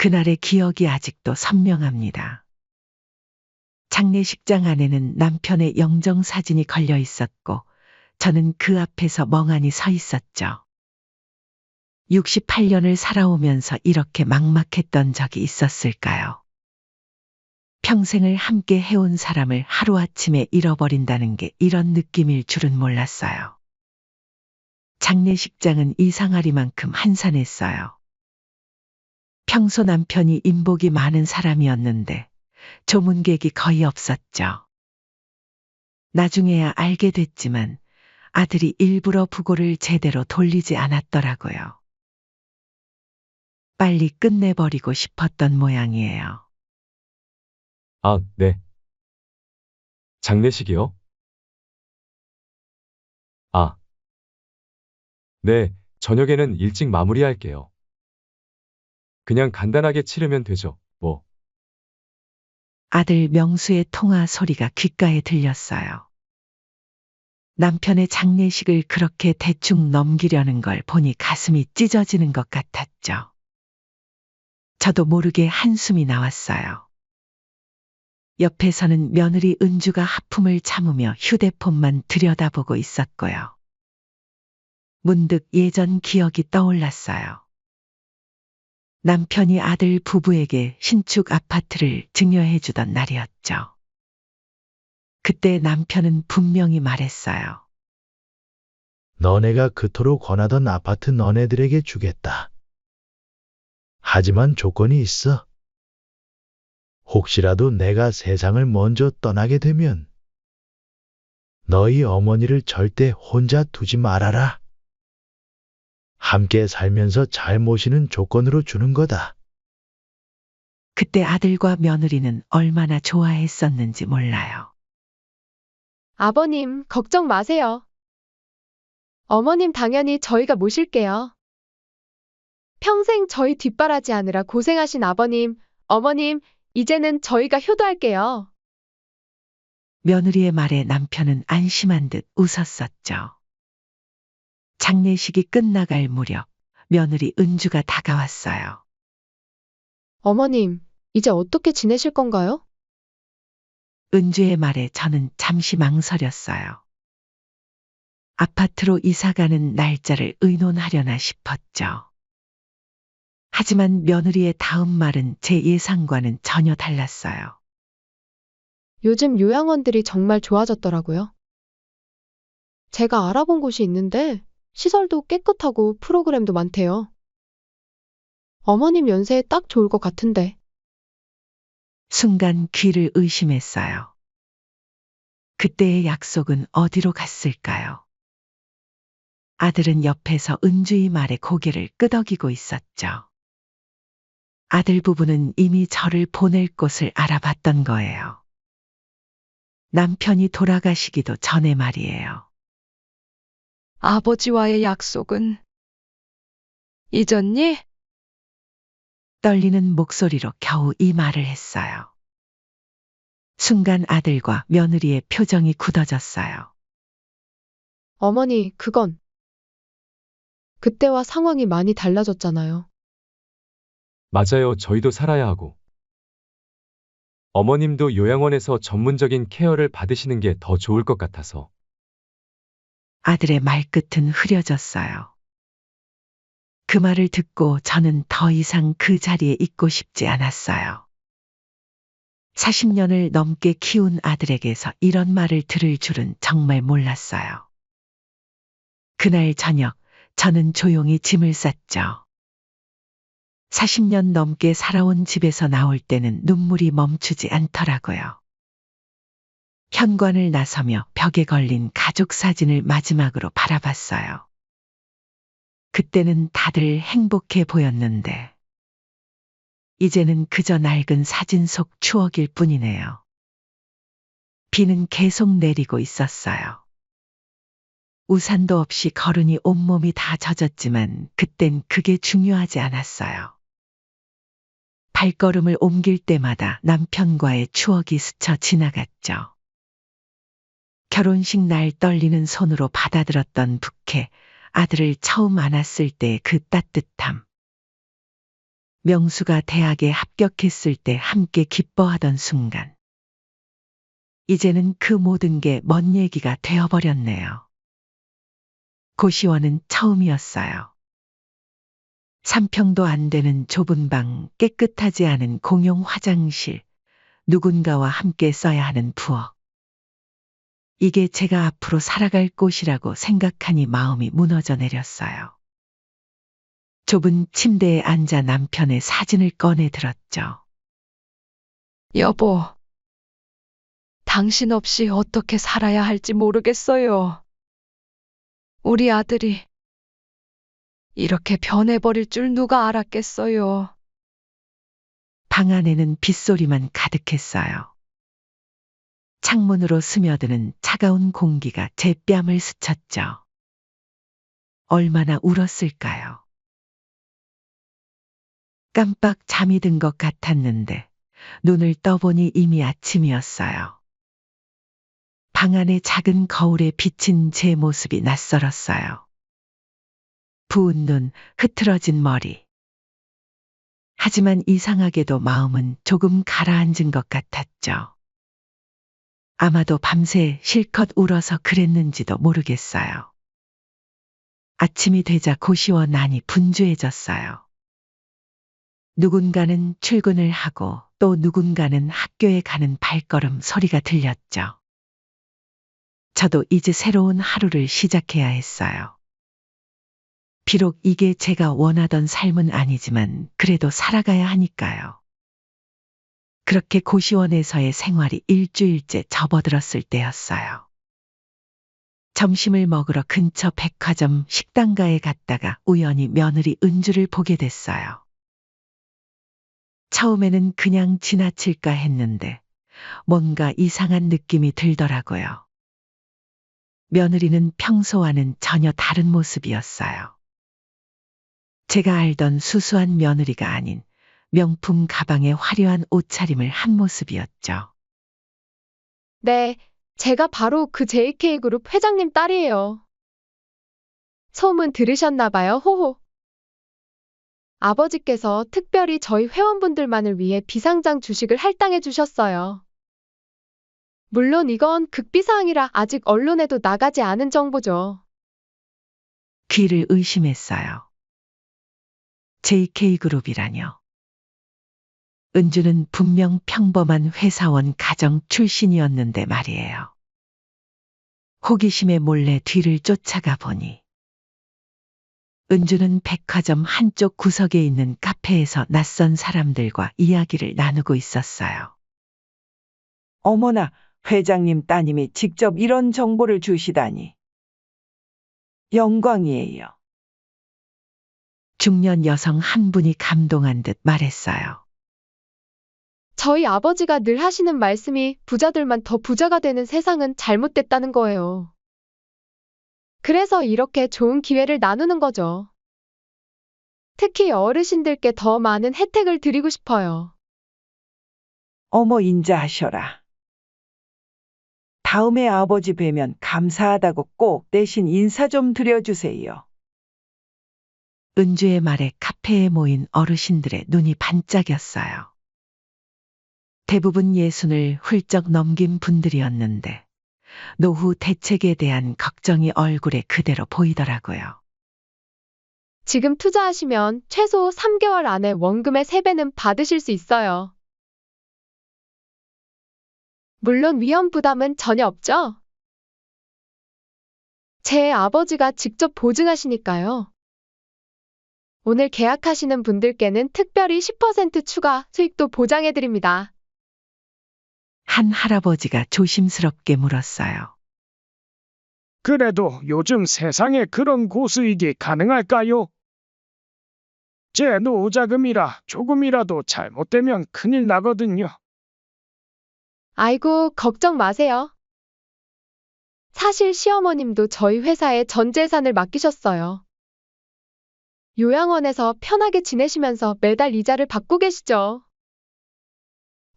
그날의 기억이 아직도 선명합니다. 장례식장 안에는 남편의 영정사진이 걸려 있었고 저는 그 앞에서 멍하니 서 있었죠. 68년을 살아오면서 이렇게 막막했던 적이 있었을까요? 평생을 함께 해온 사람을 하루아침에 잃어버린다는 게 이런 느낌일 줄은 몰랐어요. 장례식장은 이상하리만큼 한산했어요. 평소 남편이 인복이 많은 사람이었는데 조문객이 거의 없었죠. 나중에야 알게 됐지만 아들이 일부러 부고를 제대로 돌리지 않았더라고요. 빨리 끝내버리고 싶었던 모양이에요. 아, 네. 장례식이요? 아, 네. 저녁에는 일찍 마무리할게요. 그냥 간단하게 치르면 되죠, 뭐. 아들 명수의 통화 소리가 귓가에 들렸어요. 남편의 장례식을 그렇게 대충 넘기려는 걸 보니 가슴이 찢어지는 것 같았죠. 저도 모르게 한숨이 나왔어요. 옆에서는 며느리 은주가 하품을 참으며 휴대폰만 들여다보고 있었고요. 문득 예전 기억이 떠올랐어요. 남편이 아들 부부에게 신축 아파트를 증여해주던 날이었죠. 그때 남편은 분명히 말했어요. 너네가 그토록 권하던 아파트 너네들에게 주겠다. 하지만 조건이 있어. 혹시라도 내가 세상을 먼저 떠나게 되면 너희 어머니를 절대 혼자 두지 말아라. 함께 살면서 잘 모시는 조건으로 주는 거다. 그때 아들과 며느리는 얼마나 좋아했었는지 몰라요. 아버님, 걱정 마세요. 어머님 당연히 저희가 모실게요. 평생 저희 뒷바라지 하느라 고생하신 아버님, 어머님, 이제는 저희가 효도할게요. 며느리의 말에 남편은 안심한 듯 웃었었죠. 장례식이 끝나갈 무렵 며느리 은주가 다가왔어요. 어머님, 이제 어떻게 지내실 건가요? 은주의 말에 저는 잠시 망설였어요. 아파트로 이사가는 날짜를 의논하려나 싶었죠. 하지만 며느리의 다음 말은 제 예상과는 전혀 달랐어요. 요즘 요양원들이 정말 좋아졌더라고요. 제가 알아본 곳이 있는데 시설도 깨끗하고 프로그램도 많대요. 어머님 연세에 딱 좋을 것 같은데. 순간 귀를 의심했어요. 그때의 약속은 어디로 갔을까요? 아들은 옆에서 은주의 말에 고개를 끄덕이고 있었죠. 아들 부부는 이미 저를 보낼 곳을 알아봤던 거예요. 남편이 돌아가시기도 전에 말이에요. 아버지와의 약속은 잊었니? 떨리는 목소리로 겨우 이 말을 했어요. 순간 아들과 며느리의 표정이 굳어졌어요. 어머니, 그건. 그때와 상황이 많이 달라졌잖아요. 맞아요. 저희도 살아야 하고. 어머님도 요양원에서 전문적인 케어를 받으시는 게 더 좋을 것 같아서. 아들의 말끝은 흐려졌어요. 그 말을 듣고 저는 더 이상 그 자리에 있고 싶지 않았어요. 40년을 넘게 키운 아들에게서 이런 말을 들을 줄은 정말 몰랐어요. 그날 저녁 저는 조용히 짐을 쌌죠. 40년 넘게 살아온 집에서 나올 때는 눈물이 멈추지 않더라고요. 현관을 나서며 벽에 걸린 가족 사진을 마지막으로 바라봤어요. 그때는 다들 행복해 보였는데 이제는 그저 낡은 사진 속 추억일 뿐이네요. 비는 계속 내리고 있었어요. 우산도 없이 걸으니 온몸이 다 젖었지만 그땐 그게 중요하지 않았어요. 발걸음을 옮길 때마다 남편과의 추억이 스쳐 지나갔죠. 결혼식 날 떨리는 손으로 받아들었던 부케, 아들을 처음 안았을 때 그 따뜻함. 명수가 대학에 합격했을 때 함께 기뻐하던 순간. 이제는 그 모든 게 먼 얘기가 되어버렸네요. 고시원은 처음이었어요. 3평도 안 되는 좁은 방, 깨끗하지 않은 공용 화장실, 누군가와 함께 써야 하는 부엌. 이게 제가 앞으로 살아갈 곳이라고 생각하니 마음이 무너져 내렸어요. 좁은 침대에 앉아 남편의 사진을 꺼내 들었죠. 여보, 당신 없이 어떻게 살아야 할지 모르겠어요. 우리 아들이 이렇게 변해버릴 줄 누가 알았겠어요. 방 안에는 빗소리만 가득했어요. 창문으로 스며드는 차가운 공기가 제 뺨을 스쳤죠. 얼마나 울었을까요? 깜빡 잠이 든 것 같았는데 눈을 떠보니 이미 아침이었어요. 방 안의 작은 거울에 비친 제 모습이 낯설었어요. 부은 눈, 흐트러진 머리. 하지만 이상하게도 마음은 조금 가라앉은 것 같았죠. 아마도 밤새 실컷 울어서 그랬는지도 모르겠어요. 아침이 되자 고시원 안이 분주해졌어요. 누군가는 출근을 하고 또 누군가는 학교에 가는 발걸음 소리가 들렸죠. 저도 이제 새로운 하루를 시작해야 했어요. 비록 이게 제가 원하던 삶은 아니지만 그래도 살아가야 하니까요. 그렇게 고시원에서의 생활이 일주일째 접어들었을 때였어요. 점심을 먹으러 근처 백화점 식당가에 갔다가 우연히 며느리 은주를 보게 됐어요. 처음에는 그냥 지나칠까 했는데 뭔가 이상한 느낌이 들더라고요. 며느리는 평소와는 전혀 다른 모습이었어요. 제가 알던 수수한 며느리가 아닌 명품 가방에 화려한 옷차림을 한 모습이었죠. 네, 제가 바로 그 JK그룹 회장님 딸이에요. 소문 들으셨나 봐요, 호호. 아버지께서 특별히 저희 회원분들만을 위해 비상장 주식을 할당해 주셨어요. 물론 이건 극비사항이라 아직 언론에도 나가지 않은 정보죠. 귀를 의심했어요. JK그룹이라뇨. 은주는 분명 평범한 회사원 가정 출신이었는데 말이에요. 호기심에 몰래 뒤를 쫓아가 보니 은주는 백화점 한쪽 구석에 있는 카페에서 낯선 사람들과 이야기를 나누고 있었어요. 어머나, 회장님 따님이 직접 이런 정보를 주시다니. 영광이에요. 중년 여성 한 분이 감동한 듯 말했어요. 저희 아버지가 늘 하시는 말씀이 부자들만 더 부자가 되는 세상은 잘못됐다는 거예요. 그래서 이렇게 좋은 기회를 나누는 거죠. 특히 어르신들께 더 많은 혜택을 드리고 싶어요. 어머 인자하셔라. 다음에 아버지 뵈면 감사하다고 꼭 대신 인사 좀 드려주세요. 은주의 말에 카페에 모인 어르신들의 눈이 반짝였어요. 대부분 예순을 훌쩍 넘긴 분들이었는데 노후 대책에 대한 걱정이 얼굴에 그대로 보이더라고요. 지금 투자하시면 최소 3개월 안에 원금의 3배는 받으실 수 있어요. 물론 위험 부담은 전혀 없죠? 제 아버지가 직접 보증하시니까요. 오늘 계약하시는 분들께는 특별히 10% 추가 수익도 보장해드립니다. 한 할아버지가 조심스럽게 물었어요. 그래도 요즘 세상에 그런 고수익이 가능할까요? 제 노후자금이라 조금이라도 잘못되면 큰일 나거든요. 아이고, 걱정 마세요. 사실 시어머님도 저희 회사에 전 재산을 맡기셨어요. 요양원에서 편하게 지내시면서 매달 이자를 받고 계시죠.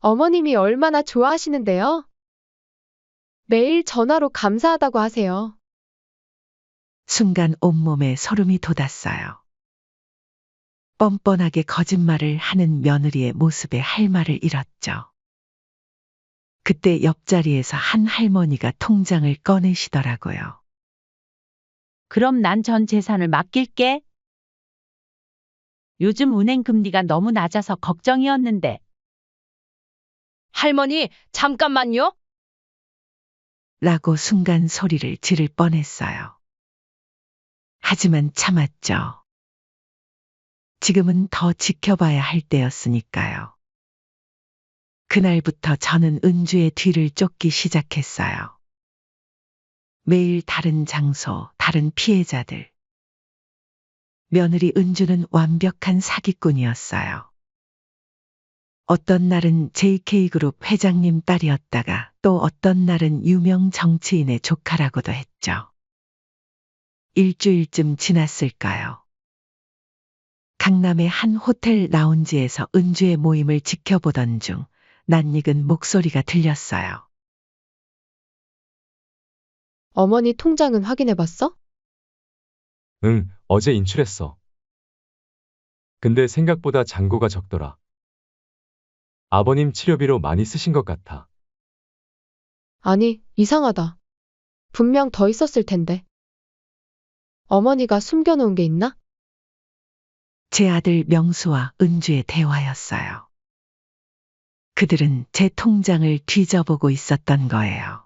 어머님이 얼마나 좋아하시는데요? 매일 전화로 감사하다고 하세요. 순간 온몸에 소름이 돋았어요. 뻔뻔하게 거짓말을 하는 며느리의 모습에 할 말을 잃었죠. 그때 옆자리에서 한 할머니가 통장을 꺼내시더라고요. 그럼 난 전 재산을 맡길게. 요즘 은행 금리가 너무 낮아서 걱정이었는데. 할머니, 잠깐만요. 라고 순간 소리를 지를 뻔했어요. 하지만 참았죠. 지금은 더 지켜봐야 할 때였으니까요. 그날부터 저는 은주의 뒤를 쫓기 시작했어요. 매일 다른 장소, 다른 피해자들. 며느리 은주는 완벽한 사기꾼이었어요. 어떤 날은 JK그룹 회장님 딸이었다가 또 어떤 날은 유명 정치인의 조카라고도 했죠. 일주일쯤 지났을까요? 강남의 한 호텔 라운지에서 은주의 모임을 지켜보던 중 낯익은 목소리가 들렸어요. 어머니 통장은 확인해봤어? 응, 어제 인출했어. 근데 생각보다 잔고가 적더라. 아버님 치료비로 많이 쓰신 것 같아. 아니, 이상하다. 분명 더 있었을 텐데. 어머니가 숨겨놓은 게 있나? 제 아들 명수와 은주의 대화였어요. 그들은 제 통장을 뒤져보고 있었던 거예요.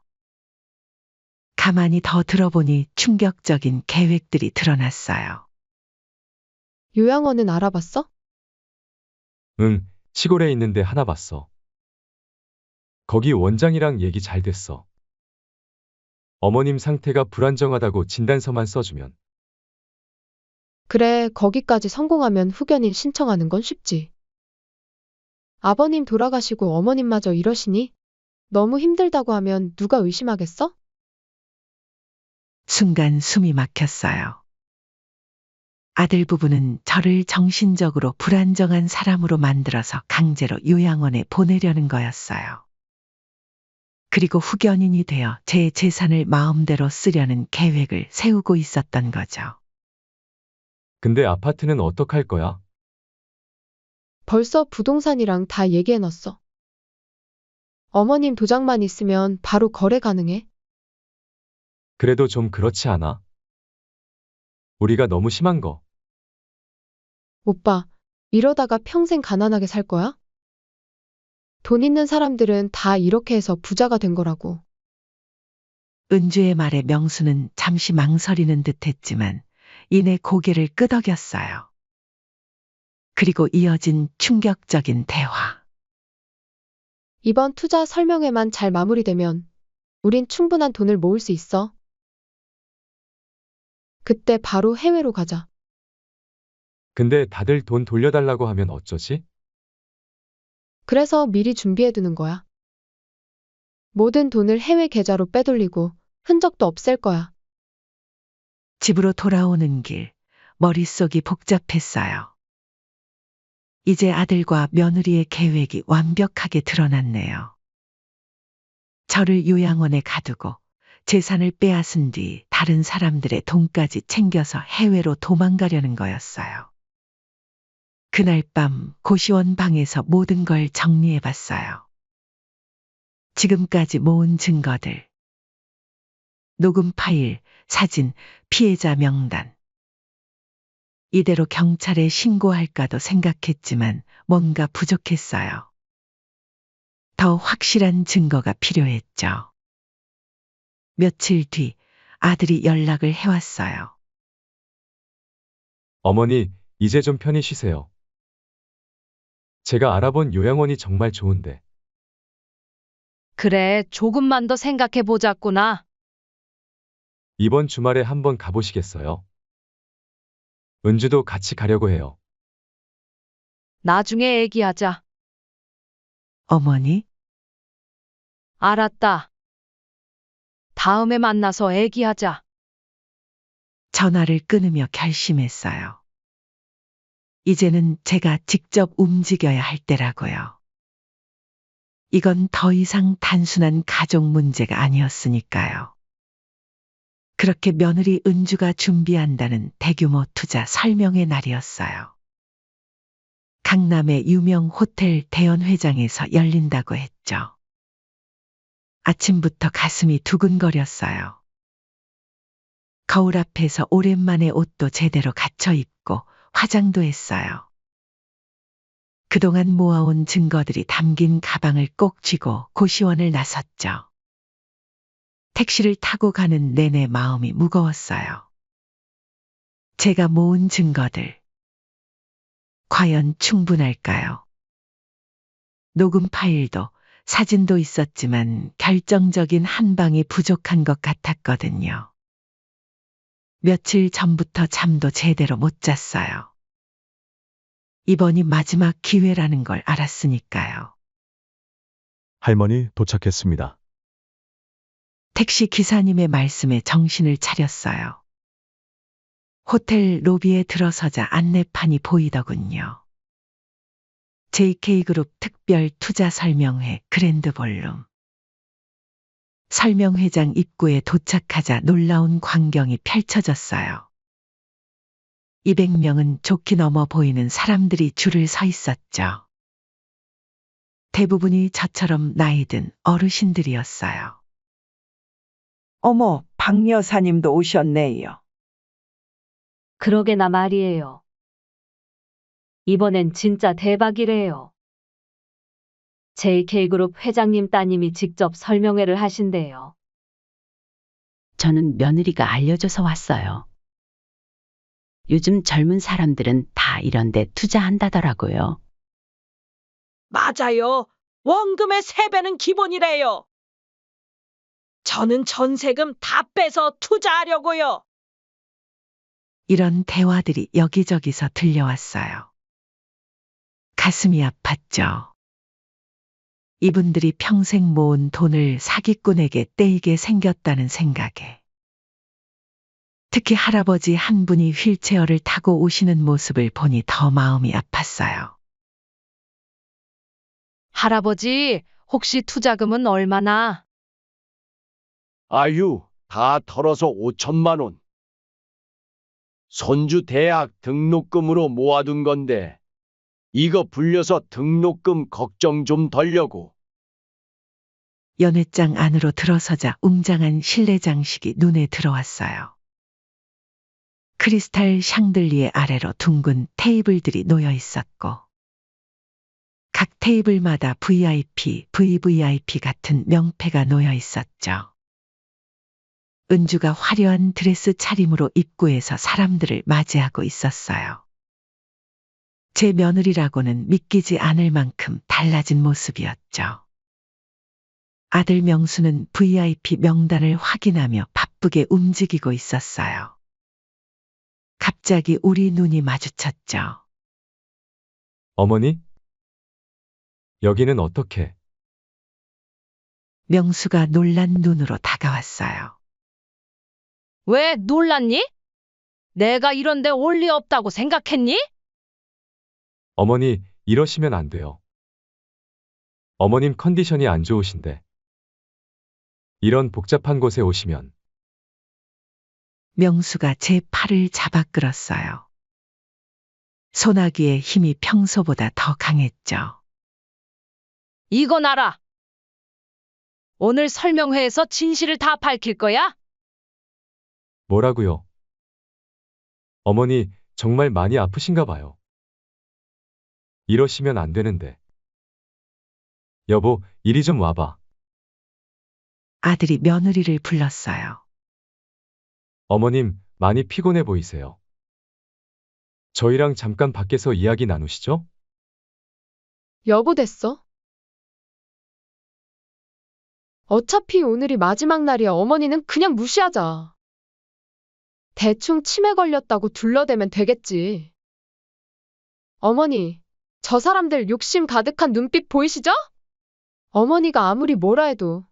가만히 더 들어보니 충격적인 계획들이 드러났어요. 요양원은 알아봤어? 응, 시골에 있는데 하나 봤어. 거기 원장이랑 얘기 잘 됐어. 어머님 상태가 불안정하다고 진단서만 써주면. 그래, 거기까지 성공하면 후견인 신청하는 건 쉽지. 아버님 돌아가시고 어머님마저 이러시니? 너무 힘들다고 하면 누가 의심하겠어? 순간 숨이 막혔어요. 아들 부부는 저를 정신적으로 불안정한 사람으로 만들어서 강제로 요양원에 보내려는 거였어요. 그리고 후견인이 되어 제 재산을 마음대로 쓰려는 계획을 세우고 있었던 거죠. 근데 아파트는 어떡할 거야? 벌써 부동산이랑 다 얘기해놨어. 어머님 도장만 있으면 바로 거래 가능해. 그래도 좀 그렇지 않아? 우리가 너무 심한 거. 오빠, 이러다가 평생 가난하게 살 거야? 돈 있는 사람들은 다 이렇게 해서 부자가 된 거라고. 은주의 말에 명수는 잠시 망설이는 듯했지만 이내 고개를 끄덕였어요. 그리고 이어진 충격적인 대화. 이번 투자 설명회만 잘 마무리되면 우린 충분한 돈을 모을 수 있어. 그때 바로 해외로 가자. 근데 다들 돈 돌려달라고 하면 어쩌지? 그래서 미리 준비해두는 거야. 모든 돈을 해외 계좌로 빼돌리고 흔적도 없앨 거야. 집으로 돌아오는 길, 머릿속이 복잡했어요. 이제 아들과 며느리의 계획이 완벽하게 드러났네요. 저를 요양원에 가두고 재산을 빼앗은 뒤 다른 사람들의 돈까지 챙겨서 해외로 도망가려는 거였어요. 그날 밤 고시원 방에서 모든 걸 정리해봤어요. 지금까지 모은 증거들, 녹음 파일, 사진, 피해자 명단. 이대로 경찰에 신고할까도 생각했지만 뭔가 부족했어요. 더 확실한 증거가 필요했죠. 며칠 뒤 아들이 연락을 해왔어요. 어머니, 이제 좀 편히 쉬세요. 제가 알아본 요양원이 정말 좋은데. 그래, 조금만 더 생각해 보자꾸나. 이번 주말에 한번 가보시겠어요? 은주도 같이 가려고 해요. 나중에 얘기하자. 어머니, 알았다. 다음에 만나서 얘기하자. 전화를 끊으며 결심했어요. 이제는 제가 직접 움직여야 할 때라고요. 이건 더 이상 단순한 가족 문제가 아니었으니까요. 그렇게 며느리 은주가 준비한다는 대규모 투자 설명의 날이었어요. 강남의 유명 호텔 대연회장에서 열린다고 했죠. 아침부터 가슴이 두근거렸어요. 거울 앞에서 오랜만에 옷도 제대로 갖춰 입고 화장도 했어요. 그동안 모아온 증거들이 담긴 가방을 꼭 쥐고 고시원을 나섰죠. 택시를 타고 가는 내내 마음이 무거웠어요. 제가 모은 증거들. 과연 충분할까요? 녹음 파일도 사진도 있었지만 결정적인 한 방이 부족한 것 같았거든요. 며칠 전부터 잠도 제대로 못 잤어요. 이번이 마지막 기회라는 걸 알았으니까요. 할머니 도착했습니다. 택시 기사님의 말씀에 정신을 차렸어요. 호텔 로비에 들어서자 안내판이 보이더군요. JK그룹 특별 투자 설명회 그랜드 볼룸. 설명회장 입구에 도착하자 놀라운 광경이 펼쳐졌어요. 200명은 좋게 넘어 보이는 사람들이 줄을 서 있었죠. 대부분이 저처럼 나이 든 어르신들이었어요. 어머, 박 여사님도 오셨네요. 그러게나 말이에요. 이번엔 진짜 대박이래요. JK그룹 회장님 따님이 직접 설명회를 하신대요. 저는 며느리가 알려줘서 왔어요. 요즘 젊은 사람들은 다 이런 데 투자한다더라고요. 맞아요. 원금의 3배는 기본이래요. 저는 전세금 다 빼서 투자하려고요. 이런 대화들이 여기저기서 들려왔어요. 가슴이 아팠죠. 이분들이 평생 모은 돈을 사기꾼에게 떼이게 생겼다는 생각에. 특히 할아버지 한 분이 휠체어를 타고 오시는 모습을 보니 더 마음이 아팠어요. 할아버지, 혹시 투자금은 얼마나? 아유, 다 털어서 5천만 원. 손주 대학 등록금으로 모아둔 건데 이거 불려서 등록금 걱정 좀 덜려고. 연회장 안으로 들어서자 웅장한 실내 장식이 눈에 들어왔어요. 크리스탈 샹들리에 아래로 둥근 테이블들이 놓여 있었고 각 테이블마다 VIP, VVIP 같은 명패가 놓여 있었죠. 은주가 화려한 드레스 차림으로 입구에서 사람들을 맞이하고 있었어요. 제 며느리라고는 믿기지 않을 만큼 달라진 모습이었죠. 아들 명수는 VIP 명단을 확인하며 바쁘게 움직이고 있었어요. 갑자기 우리 눈이 마주쳤죠. 어머니? 여기는 어떻게? 명수가 놀란 눈으로 다가왔어요. 왜 놀랐니? 내가 이런 데 올 리 없다고 생각했니? 어머니, 이러시면 안 돼요. 어머님 컨디션이 안 좋으신데. 이런 복잡한 곳에 오시면. 명수가 제 팔을 잡아 끌었어요. 소나기의 힘이 평소보다 더 강했죠. 이건 알아. 오늘 설명회에서 진실을 다 밝힐 거야? 뭐라고요? 어머니, 정말 많이 아프신가 봐요. 이러시면 안 되는데. 여보, 이리 좀 와봐. 아들이 며느리를 불렀어요. 어머님, 많이 피곤해 보이세요. 저희랑 잠깐 밖에서 이야기 나누시죠? 여보 됐어? 어차피 오늘이 마지막 날이야. 어머니는 그냥 무시하자. 대충 치매 걸렸다고 둘러대면 되겠지. 어머니, 저 사람들 욕심 가득한 눈빛 보이시죠? 어머니가 아무리 뭐라 해도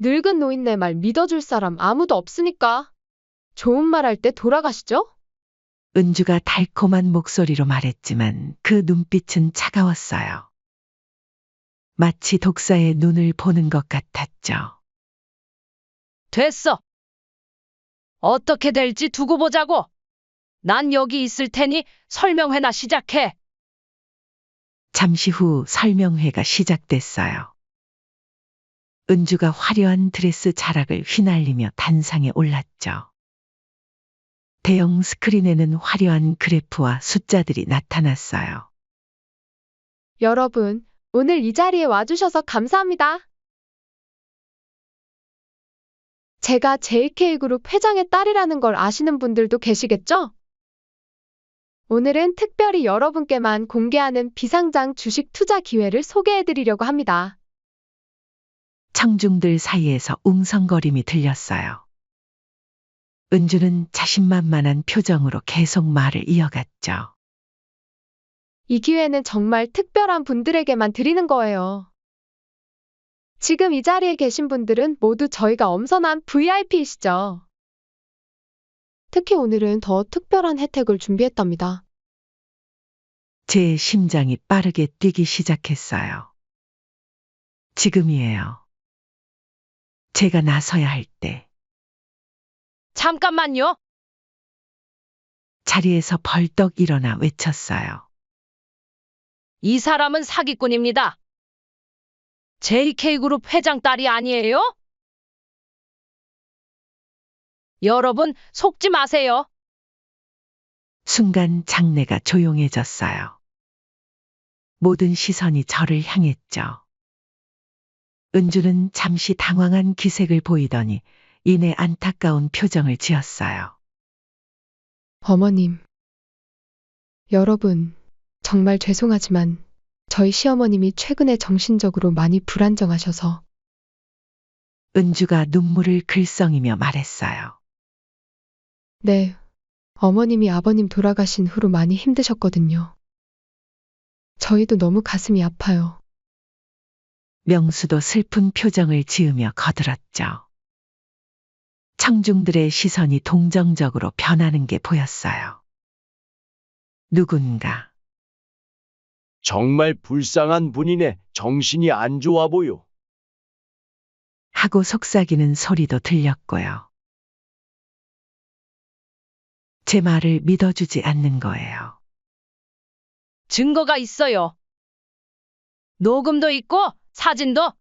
늙은 노인네 말 믿어줄 사람 아무도 없으니까 좋은 말 할 때 돌아가시죠? 은주가 달콤한 목소리로 말했지만 그 눈빛은 차가웠어요. 마치 독사의 눈을 보는 것 같았죠. 됐어. 어떻게 될지 두고 보자고. 난 여기 있을 테니 설명회나 시작해. 잠시 후 설명회가 시작됐어요. 은주가 화려한 드레스 자락을 휘날리며 단상에 올랐죠. 대형 스크린에는 화려한 그래프와 숫자들이 나타났어요. 여러분, 오늘 이 자리에 와주셔서 감사합니다. 제가 JK그룹 회장의 딸이라는 걸 아시는 분들도 계시겠죠? 오늘은 특별히 여러분께만 공개하는 비상장 주식 투자 기회를 소개해드리려고 합니다. 청중들 사이에서 웅성거림이 들렸어요. 은주는 자신만만한 표정으로 계속 말을 이어갔죠. 이 기회는 정말 특별한 분들에게만 드리는 거예요. 지금 이 자리에 계신 분들은 모두 저희가 엄선한 VIP이시죠. 특히 오늘은 더 특별한 혜택을 준비했답니다. 제 심장이 빠르게 뛰기 시작했어요. 지금이에요. 제가 나서야 할 때. 잠깐만요. 자리에서 벌떡 일어나 외쳤어요. 이 사람은 사기꾼입니다. JK그룹 회장 딸이 아니에요? 여러분, 속지 마세요. 순간 장내가 조용해졌어요. 모든 시선이 저를 향했죠. 은주는 잠시 당황한 기색을 보이더니 이내 안타까운 표정을 지었어요. 어머님, 여러분, 정말 죄송하지만 저희 시어머님이 최근에 정신적으로 많이 불안정하셔서. 은주가 눈물을 글썽이며 말했어요. 네, 어머님이 아버님 돌아가신 후로 많이 힘드셨거든요. 저희도 너무 가슴이 아파요. 명수도 슬픈 표정을 지으며 거들었죠. 청중들의 시선이 동정적으로 변하는 게 보였어요. 누군가 정말 불쌍한 분이네. 정신이 안 좋아 보여. 하고 속삭이는 소리도 들렸고요. 제 말을 믿어주지 않는 거예요. 증거가 있어요. 녹음도 있고 사진도.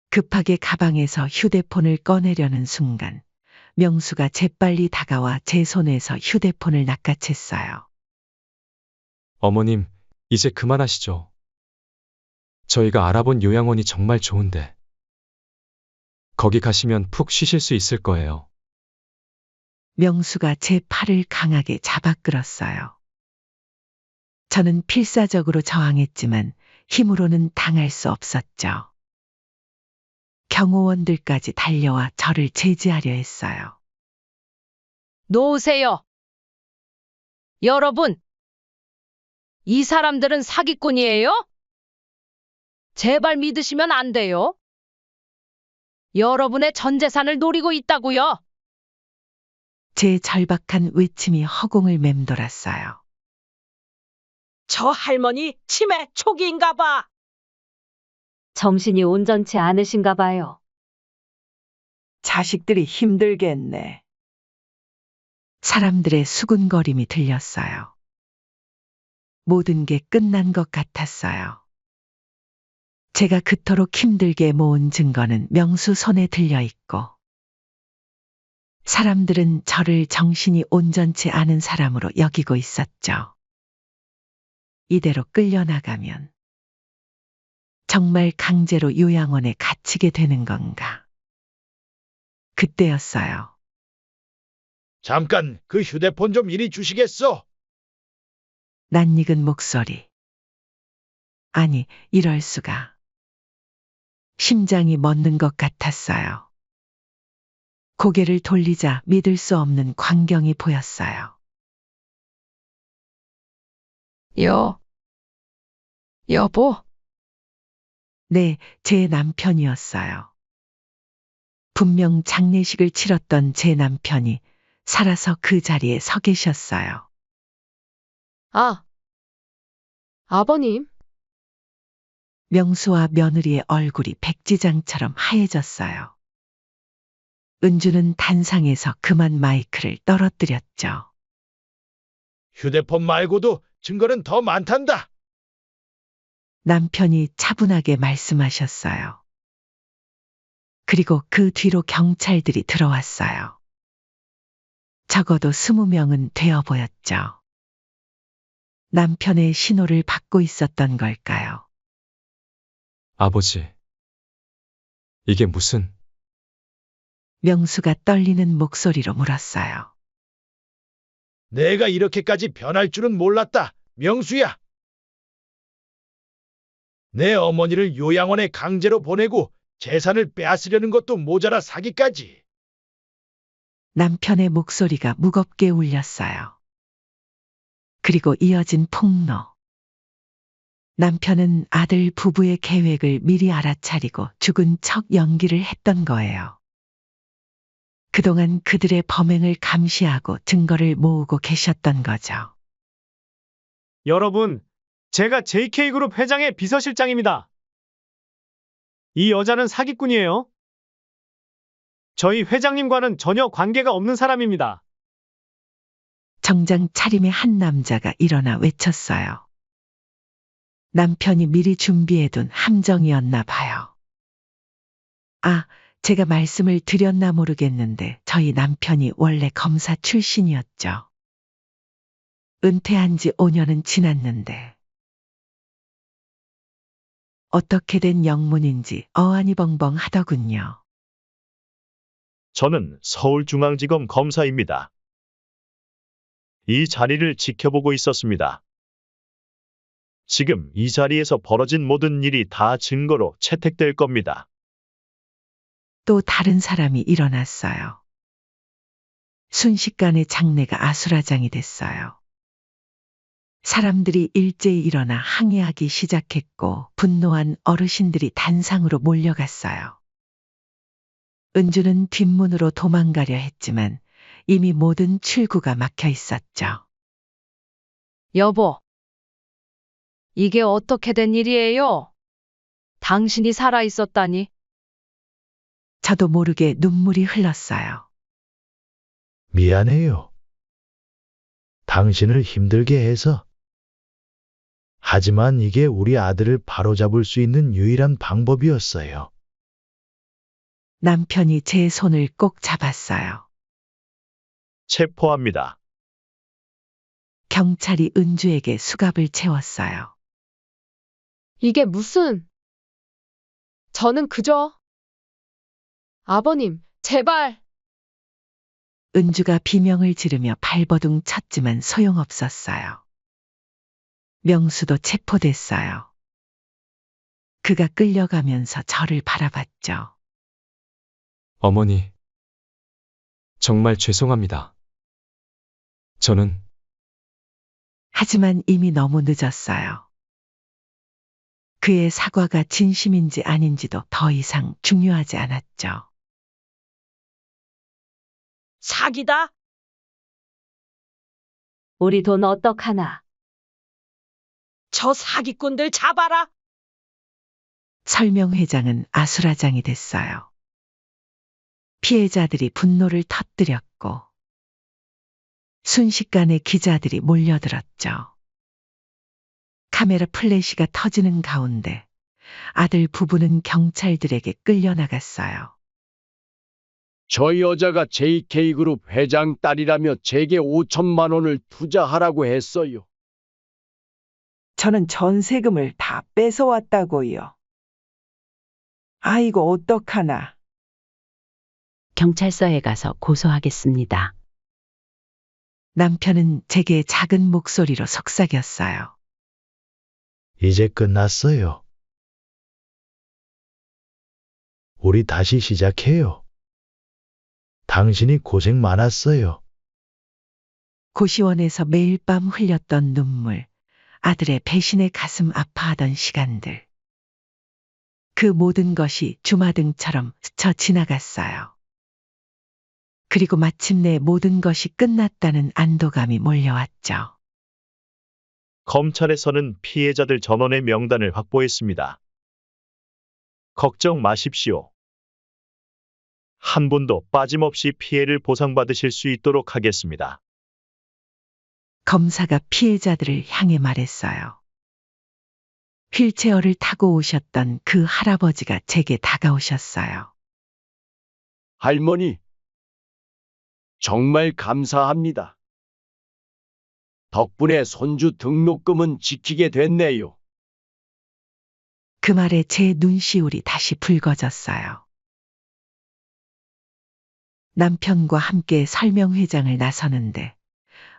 급하게 가방에서 휴대폰을 꺼내려는 순간 명수가 재빨리 다가와 제 손에서 휴대폰을 낚아챘어요. 어머님, 이제 그만하시죠. 저희가 알아본 요양원이 정말 좋은데. 거기 가시면 푹 쉬실 수 있을 거예요. 명수가 제 팔을 강하게 잡아 끌었어요. 저는 필사적으로 저항했지만 힘으로는 당할 수 없었죠. 경호원들까지 달려와 저를 제지하려 했어요. 놓으세요. 여러분, 이 사람들은 사기꾼이에요? 제발 믿으시면 안 돼요. 여러분의 전 재산을 노리고 있다고요. 제 절박한 외침이 허공을 맴돌았어요. 저 할머니 치매 초기인가 봐. 정신이 온전치 않으신가 봐요. 자식들이 힘들겠네. 사람들의 수군거림이 들렸어요. 모든 게 끝난 것 같았어요. 제가 그토록 힘들게 모은 증거는 명수 손에 들려 있고, 사람들은 저를 정신이 온전치 않은 사람으로 여기고 있었죠. 이대로 끌려나가면 정말 강제로 요양원에 갇히게 되는 건가? 그때였어요. 잠깐 그 휴대폰 좀 이리 주시겠어? 낯익은 목소리. 아니, 이럴 수가. 심장이 멎는 것 같았어요. 고개를 돌리자 믿을 수 없는 광경이 보였어요. 여보. 네, 제 남편이었어요. 분명 장례식을 치렀던 제 남편이 살아서 그 자리에 서 계셨어요. 아, 아버님. 명수와 며느리의 얼굴이 백지장처럼 하얘졌어요. 은주는 단상에서 그만 마이크를 떨어뜨렸죠. 휴대폰 말고도 증거는 더 많단다. 남편이 차분하게 말씀하셨어요. 그리고 그 뒤로 경찰들이 들어왔어요. 적어도 20명은 되어 보였죠. 남편의 신호를 받고 있었던 걸까요? 아버지. 이게 무슨... 명수가 떨리는 목소리로 물었어요. 내가 이렇게까지 변할 줄은 몰랐다, 명수야. 내 어머니를 요양원에 강제로 보내고 재산을 빼앗으려는 것도 모자라 사기까지. 남편의 목소리가 무겁게 울렸어요. 그리고 이어진 폭로. 남편은 아들 부부의 계획을 미리 알아차리고 죽은 척 연기를 했던 거예요. 그동안 그들의 범행을 감시하고 증거를 모으고 계셨던 거죠. 여러분, 제가 JK그룹 회장의 비서실장입니다. 이 여자는 사기꾼이에요. 저희 회장님과는 전혀 관계가 없는 사람입니다. 정장 차림의 한 남자가 일어나 외쳤어요. 남편이 미리 준비해둔 함정이었나 봐요. 아, 제가 말씀을 드렸나 모르겠는데 저희 남편이 원래 검사 출신이었죠. 은퇴한 지 5년은 지났는데 어떻게 된 영문인지 어안이 벙벙 하더군요. 저는 서울중앙지검 검사입니다. 이 자리를 지켜보고 있었습니다. 지금 이 자리에서 벌어진 모든 일이 다 증거로 채택될 겁니다. 또 다른 사람이 일어났어요. 순식간에 장내가 아수라장이 됐어요. 사람들이 일제히 일어나 항의하기 시작했고 분노한 어르신들이 단상으로 몰려갔어요. 은주는 뒷문으로 도망가려 했지만 이미 모든 출구가 막혀 있었죠. 여보, 이게 어떻게 된 일이에요? 당신이 살아 있었다니. 저도 모르게 눈물이 흘렀어요. 미안해요. 당신을 힘들게 해서. 하지만 이게 우리 아들을 바로잡을 수 있는 유일한 방법이었어요. 남편이 제 손을 꼭 잡았어요. 체포합니다. 경찰이 은주에게 수갑을 채웠어요. 이게 무슨... 저는 그저... 아버님, 제발... 은주가 비명을 지르며 발버둥 쳤지만 소용없었어요. 명수도 체포됐어요. 그가 끌려가면서 저를 바라봤죠. 어머니. 정말 죄송합니다. 저는... 하지만 이미 너무 늦었어요. 그의 사과가 진심인지 아닌지도 더 이상 중요하지 않았죠. 사기다. 우리 돈 어떡하나? 저 사기꾼들 잡아라. 설명회장은 아수라장이 됐어요. 피해자들이 분노를 터뜨렸고 순식간에 기자들이 몰려들었죠. 카메라 플래시가 터지는 가운데 아들 부부는 경찰들에게 끌려나갔어요. 저 여자가 JK그룹 회장 딸이라며 제게 5천만 원을 투자하라고 했어요. 저는 전세금을 다 뺏어왔다고요. 아이고, 어떡하나. 경찰서에 가서 고소하겠습니다. 남편은 제게 작은 목소리로 속삭였어요. 이제 끝났어요. 우리 다시 시작해요. 당신이 고생 많았어요. 고시원에서 매일 밤 흘렸던 눈물, 아들의 배신에 가슴 아파하던 시간들. 그 모든 것이 주마등처럼 스쳐 지나갔어요. 그리고 마침내 모든 것이 끝났다는 안도감이 몰려왔죠. 검찰에서는 피해자들 전원의 명단을 확보했습니다. 걱정 마십시오. 한 분도 빠짐없이 피해를 보상받으실 수 있도록 하겠습니다. 검사가 피해자들을 향해 말했어요. 휠체어를 타고 오셨던 그 할아버지가 제게 다가오셨어요. 할머니, 정말 감사합니다. 덕분에 손주 등록금은 지키게 됐네요. 그 말에 제 눈시울이 다시 붉어졌어요. 남편과 함께 설명회장을 나서는데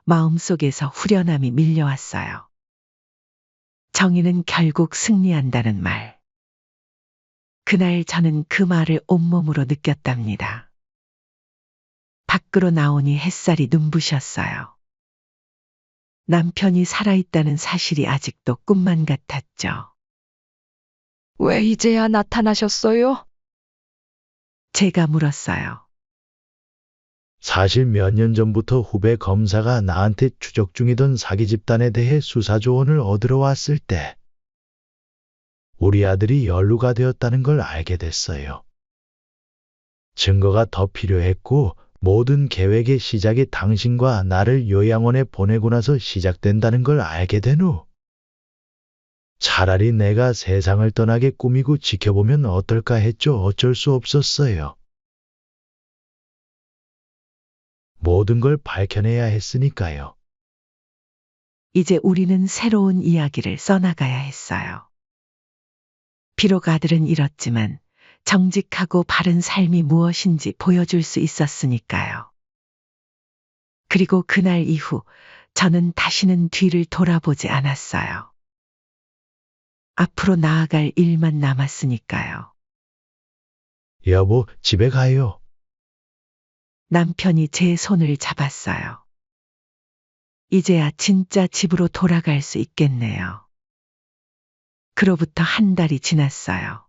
마음속에서 후련함이 밀려왔어요. 정의는 결국 승리한다는 말. 그날 저는 그 말을 온몸으로 느꼈답니다. 밖으로 나오니 햇살이 눈부셨어요. 남편이 살아있다는 사실이 아직도 꿈만 같았죠. 왜 이제야 나타나셨어요? 제가 물었어요. 사실 몇 년 전부터 후배 검사가 나한테 추적 중이던 사기 집단에 대해 수사 조언을 얻으러 왔을 때 우리 아들이 연루가 되었다는 걸 알게 됐어요. 증거가 더 필요했고 모든 계획의 시작이 당신과 나를 요양원에 보내고 나서 시작된다는 걸 알게 된 후 차라리 내가 세상을 떠나게 꾸미고 지켜보면 어떨까 했죠. 어쩔 수 없었어요. 모든 걸 밝혀내야 했으니까요. 이제 우리는 새로운 이야기를 써나가야 했어요. 비록 아들은 잃었지만 정직하고 바른 삶이 무엇인지 보여줄 수 있었으니까요. 그리고 그날 이후 저는 다시는 뒤를 돌아보지 않았어요. 앞으로 나아갈 일만 남았으니까요. 여보, 집에 가요. 남편이 제 손을 잡았어요. 이제야 진짜 집으로 돌아갈 수 있겠네요. 그로부터 한 달이 지났어요.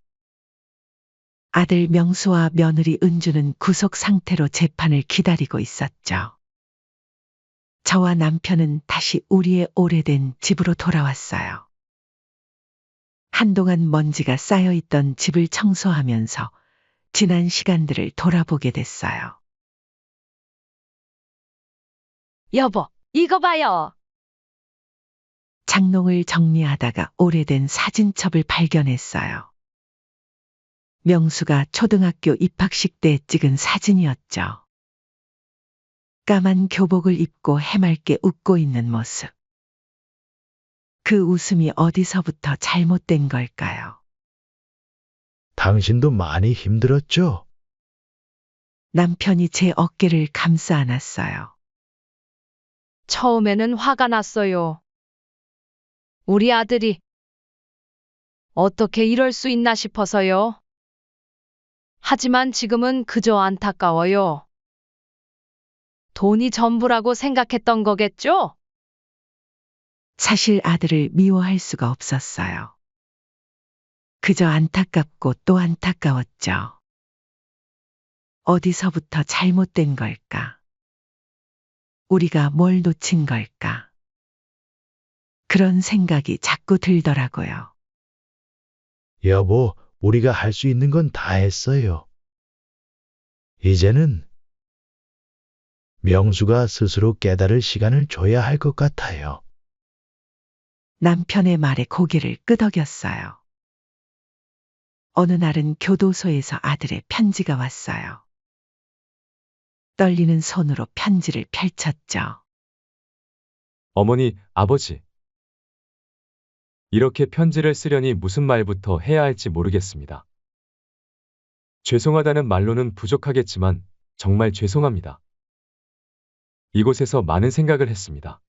아들 명수와 며느리 은주는 구속 상태로 재판을 기다리고 있었죠. 저와 남편은 다시 우리의 오래된 집으로 돌아왔어요. 한동안 먼지가 쌓여있던 집을 청소하면서 지난 시간들을 돌아보게 됐어요. 여보, 이거 봐요. 장롱을 정리하다가 오래된 사진첩을 발견했어요. 명수가 초등학교 입학식 때 찍은 사진이었죠. 까만 교복을 입고 해맑게 웃고 있는 모습. 그 웃음이 어디서부터 잘못된 걸까요? 당신도 많이 힘들었죠? 남편이 제 어깨를 감싸 안았어요. 처음에는 화가 났어요. 우리 아들이 어떻게 이럴 수 있나 싶어서요. 하지만 지금은 그저 안타까워요. 돈이 전부라고 생각했던 거겠죠? 사실 아들을 미워할 수가 없었어요. 그저 안타깝고 또 안타까웠죠. 어디서부터 잘못된 걸까? 우리가 뭘 놓친 걸까? 그런 생각이 자꾸 들더라고요. 여보, 우리가 할 수 있는 건 다 했어요. 이제는 명수가 스스로 깨달을 시간을 줘야 할 것 같아요. 남편의 말에 고개를 끄덕였어요. 어느 날은 교도소에서 아들의 편지가 왔어요. 떨리는 손으로 편지를 펼쳤죠. 어머니, 아버지. 이렇게 편지를 쓰려니 무슨 말부터 해야 할지 모르겠습니다. 죄송하다는 말로는 부족하겠지만 정말 죄송합니다. 이곳에서 많은 생각을 했습니다.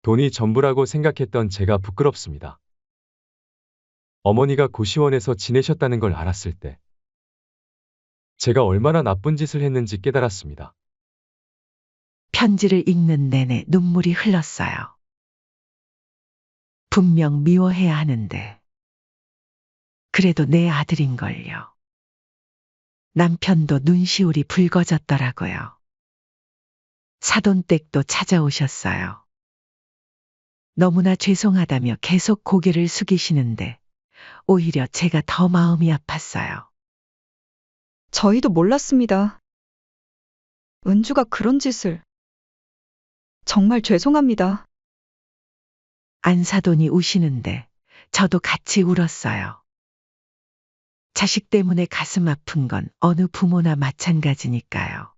돈이 전부라고 생각했던 제가 부끄럽습니다. 어머니가 고시원에서 지내셨다는 걸 알았을 때 제가 얼마나 나쁜 짓을 했는지 깨달았습니다. 편지를 읽는 내내 눈물이 흘렀어요. 분명 미워해야 하는데 그래도 내 아들인걸요. 남편도 눈시울이 붉어졌더라고요. 사돈댁도 찾아오셨어요. 너무나 죄송하다며 계속 고개를 숙이시는데 오히려 제가 더 마음이 아팠어요. 저희도 몰랐습니다. 은주가 그런 짓을. 정말 죄송합니다. 안사돈이 우시는데 저도 같이 울었어요. 자식 때문에 가슴 아픈 건 어느 부모나 마찬가지니까요.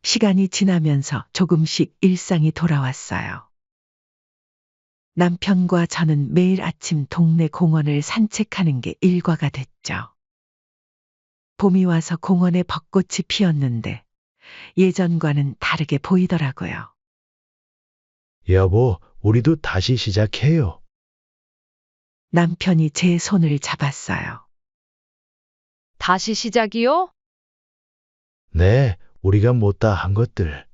시간이 지나면서 조금씩 일상이 돌아왔어요. 남편과 저는 매일 아침 동네 공원을 산책하는 게 일과가 됐죠. 봄이 와서 공원에 벚꽃이 피었는데 예전과는 다르게 보이더라고요. 여보, 우리도 다시 시작해요. 남편이 제 손을 잡았어요. 다시 시작이요? 네, 우리가 못다 한 것들.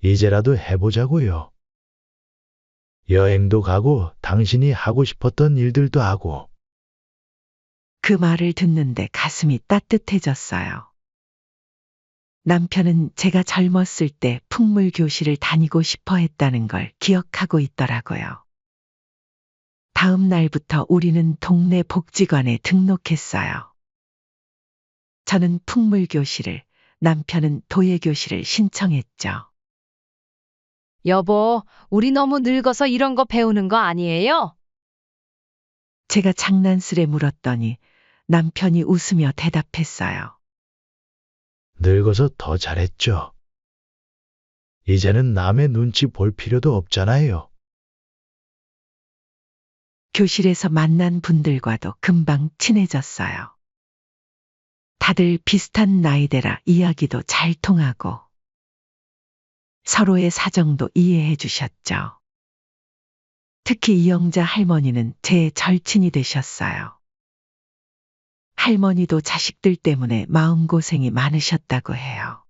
이제라도 해보자고요. 여행도 가고 당신이 하고 싶었던 일들도 하고. 그 말을 듣는데 가슴이 따뜻해졌어요. 남편은 제가 젊었을 때 풍물교실을 다니고 싶어 했다는 걸 기억하고 있더라고요. 다음 날부터 우리는 동네 복지관에 등록했어요. 저는 풍물교실을, 남편은 도예교실을 신청했죠. 여보, 우리 너무 늙어서 이런 거 배우는 거 아니에요? 제가 장난스레 물었더니 남편이 웃으며 대답했어요. 늙어서 더 잘했죠. 이제는 남의 눈치 볼 필요도 없잖아요. 교실에서 만난 분들과도 금방 친해졌어요. 다들 비슷한 나이대라 이야기도 잘 통하고 서로의 사정도 이해해 주셨죠. 특히 이영자 할머니는 제 절친이 되셨어요. 할머니도 자식들 때문에 마음고생이 많으셨다고 해요.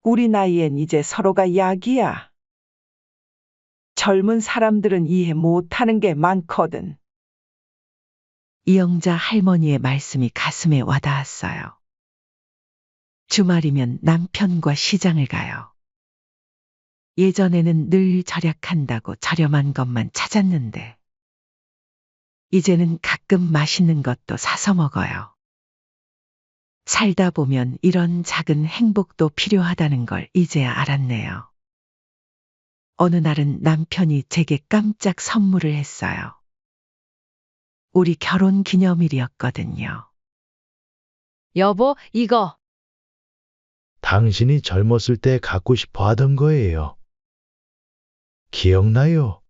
우리 나이엔 이제 서로가 약이야. 젊은 사람들은 이해 못하는 게 많거든. 이영자 할머니의 말씀이 가슴에 와닿았어요. 주말이면 남편과 시장을 가요. 예전에는 늘 절약한다고 저렴한 것만 찾았는데 이제는 가끔 맛있는 것도 사서 먹어요. 살다 보면 이런 작은 행복도 필요하다는 걸 이제야 알았네요. 어느 날은 남편이 제게 깜짝 선물을 했어요. 우리 결혼 기념일이었거든요. 여보, 이거. 당신이 젊었을 때 갖고 싶어 하던 거예요. 기억나요?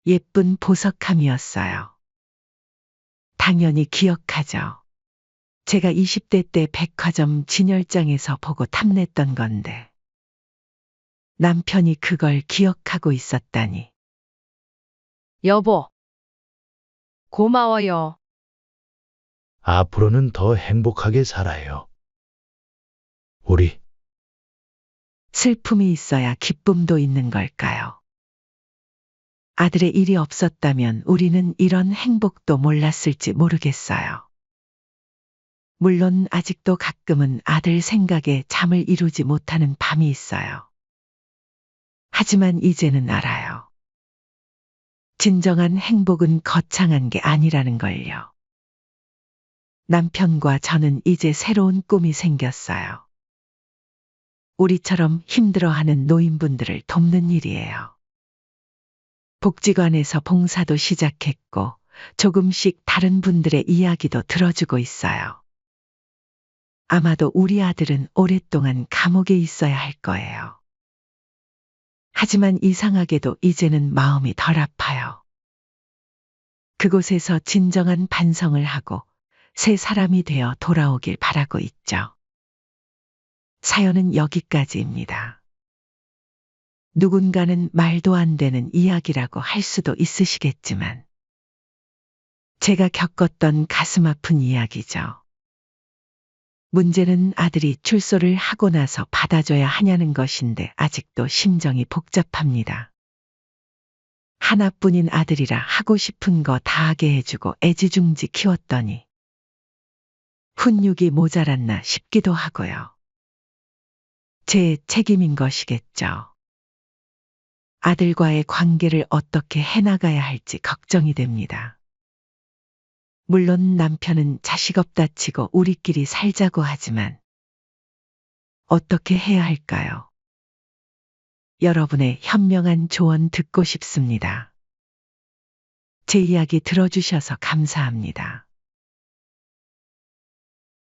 예쁜 보석함이었어요. 당연히 기억하죠. 제가 20대 때 백화점 진열장에서 보고 탐냈던 건데 남편이 그걸 기억하고 있었다니. 여보. 고마워요. 앞으로는 더 행복하게 살아요. 우리. 슬픔이 있어야 기쁨도 있는 걸까요? 아들의 일이 없었다면 우리는 이런 행복도 몰랐을지 모르겠어요. 물론 아직도 가끔은 아들 생각에 잠을 이루지 못하는 밤이 있어요. 하지만 이제는 알아요. 진정한 행복은 거창한 게 아니라는 걸요. 남편과 저는 이제 새로운 꿈이 생겼어요. 우리처럼 힘들어하는 노인분들을 돕는 일이에요. 복지관에서 봉사도 시작했고 조금씩 다른 분들의 이야기도 들어주고 있어요. 아마도 우리 아들은 오랫동안 감옥에 있어야 할 거예요. 하지만 이상하게도 이제는 마음이 덜 아파요. 그곳에서 진정한 반성을 하고 새 사람이 되어 돌아오길 바라고 있죠. 사연은 여기까지입니다. 누군가는 말도 안 되는 이야기라고 할 수도 있으시겠지만 제가 겪었던 가슴 아픈 이야기죠. 문제는 아들이 출소를 하고 나서 받아줘야 하냐는 것인데 아직도 심정이 복잡합니다. 하나뿐인 아들이라 하고 싶은 거 다 하게 해주고 애지중지 키웠더니 훈육이 모자랐나 싶기도 하고요. 제 책임인 것이겠죠. 아들과의 관계를 어떻게 해나가야 할지 걱정이 됩니다. 물론 남편은 자식 없다 치고 우리끼리 살자고 하지만 어떻게 해야 할까요? 여러분의 현명한 조언 듣고 싶습니다. 제 이야기 들어주셔서 감사합니다.